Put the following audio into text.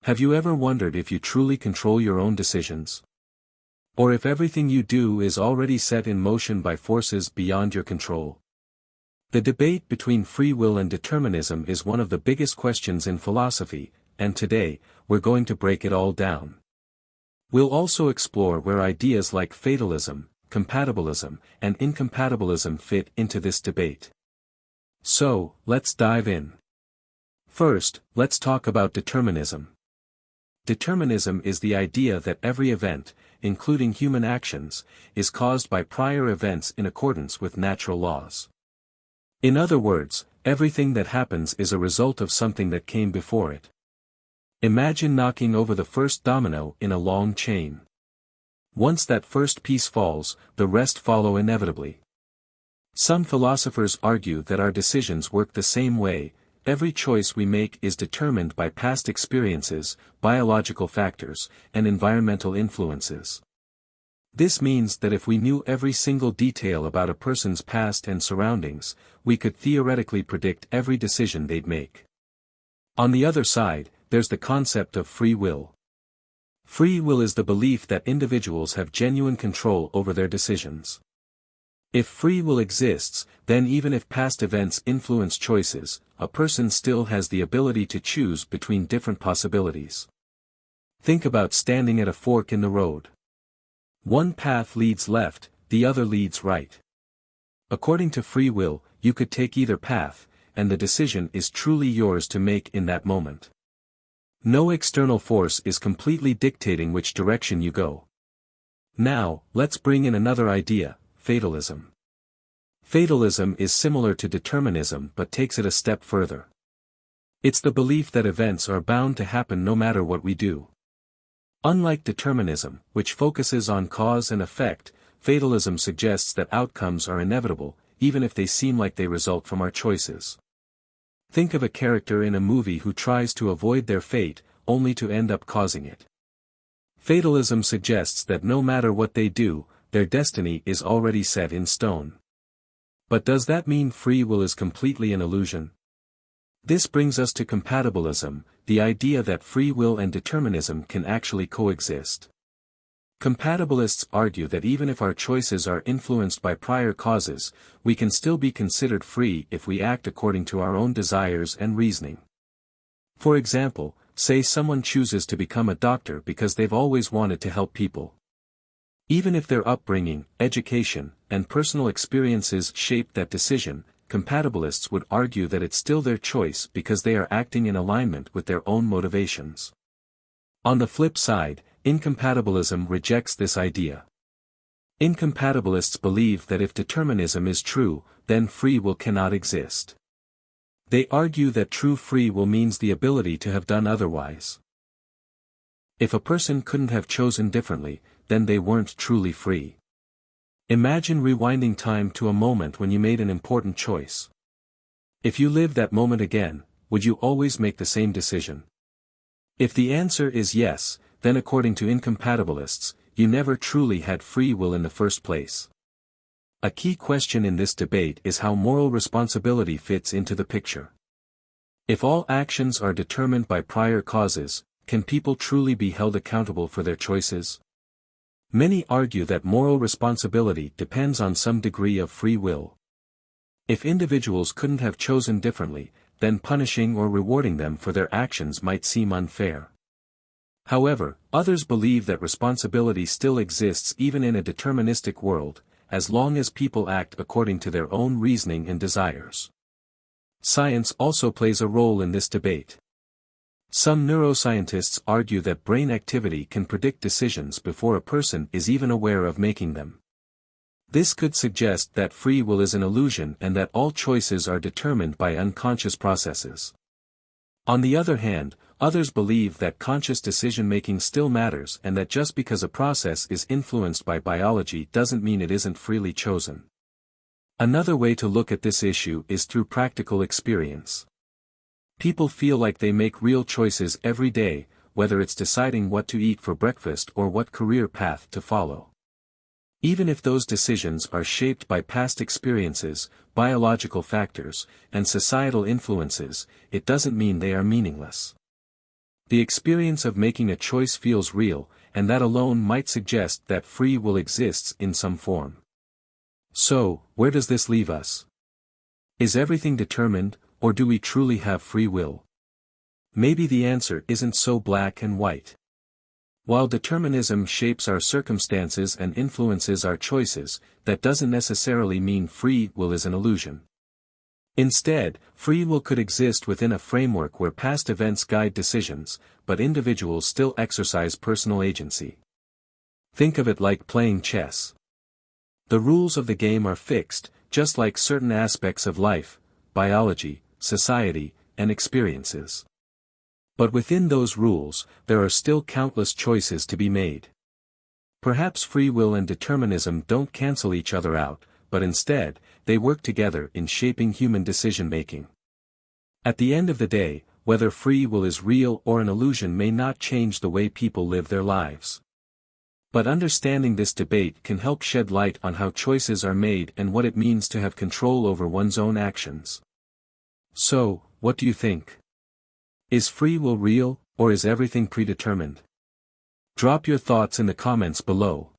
Have you ever wondered if you truly control your own decisions? Or if everything you do is already set in motion by forces beyond your control? The debate between free will and determinism is one of the biggest questions in philosophy, and today, we're going to break it all down. We'll also explore where ideas like fatalism, compatibilism, and incompatibilism fit into this debate. So, let's dive in. First, let's talk about determinism. Determinism is the idea that every event, including human actions, is caused by prior events in accordance with natural laws. In other words, everything that happens is a result of something that came before it. Imagine knocking over the first domino in a long chain. Once that first piece falls, the rest follow inevitably. Some philosophers argue that our decisions work the same way. Every choice we make is determined by past experiences, biological factors, and environmental influences. This means that if we knew every single detail about a person's past and surroundings, we could theoretically predict every decision they'd make. On the other side, there's the concept of free will. Free will is the belief that individuals have genuine control over their decisions. If free will exists, then even if past events influence choices, a person still has the ability to choose between different possibilities. Think about standing at a fork in the road. One path leads left, the other leads right. According to free will, you could take either path, and the decision is truly yours to make in that moment. No external force is completely dictating which direction you go. Now, let's bring in another idea. Fatalism. Fatalism is similar to determinism but takes it a step further. It's the belief that events are bound to happen no matter what we do. Unlike determinism, which focuses on cause and effect, fatalism suggests that outcomes are inevitable, even if they seem like they result from our choices. Think of a character in a movie who tries to avoid their fate, only to end up causing it. Fatalism suggests that no matter what they do, their destiny is already set in stone. But does that mean free will is completely an illusion? This brings us to compatibilism, the idea that free will and determinism can actually coexist. Compatibilists argue that even if our choices are influenced by prior causes, we can still be considered free if we act according to our own desires and reasoning. For example, say someone chooses to become a doctor because they've always wanted to help people. Even if their upbringing, education, and personal experiences shaped that decision, compatibilists would argue that it's still their choice because they are acting in alignment with their own motivations. On the flip side, incompatibilism rejects this idea. Incompatibilists believe that if determinism is true, then free will cannot exist. They argue that true free will means the ability to have done otherwise. If a person couldn't have chosen differently, then they weren't truly free. Imagine rewinding time to a moment when you made an important choice. If you lived that moment again, would you always make the same decision? If the answer is yes, then according to incompatibilists, you never truly had free will in the first place. A key question in this debate is how moral responsibility fits into the picture. If all actions are determined by prior causes, can people truly be held accountable for their choices? Many argue that moral responsibility depends on some degree of free will. If individuals couldn't have chosen differently, then punishing or rewarding them for their actions might seem unfair. However, others believe that responsibility still exists even in a deterministic world, as long as people act according to their own reasoning and desires. Science also plays a role in this debate. Some neuroscientists argue that brain activity can predict decisions before a person is even aware of making them. This could suggest that free will is an illusion and that all choices are determined by unconscious processes. On the other hand, others believe that conscious decision-making still matters and that just because a process is influenced by biology doesn't mean it isn't freely chosen. Another way to look at this issue is through practical experience. People feel like they make real choices every day, whether it's deciding what to eat for breakfast or what career path to follow. Even if those decisions are shaped by past experiences, biological factors, and societal influences, it doesn't mean they are meaningless. The experience of making a choice feels real, and that alone might suggest that free will exists in some form. So, where does this leave us? Is everything determined, or do we truly have free will? Maybe the answer isn't so black and white. While determinism shapes our circumstances and influences our choices, that doesn't necessarily mean free will is an illusion. Instead, free will could exist within a framework where past events guide decisions, but individuals still exercise personal agency. Think of it like playing chess. The rules of the game are fixed, just like certain aspects of life, biology, society, and experiences. But within those rules, there are still countless choices to be made. Perhaps free will and determinism don't cancel each other out, but instead, they work together in shaping human decision-making. At the end of the day, whether free will is real or an illusion may not change the way people live their lives. But understanding this debate can help shed light on how choices are made and what it means to have control over one's own actions. So, what do you think? Is free will real, or is everything predetermined? Drop your thoughts in the comments below.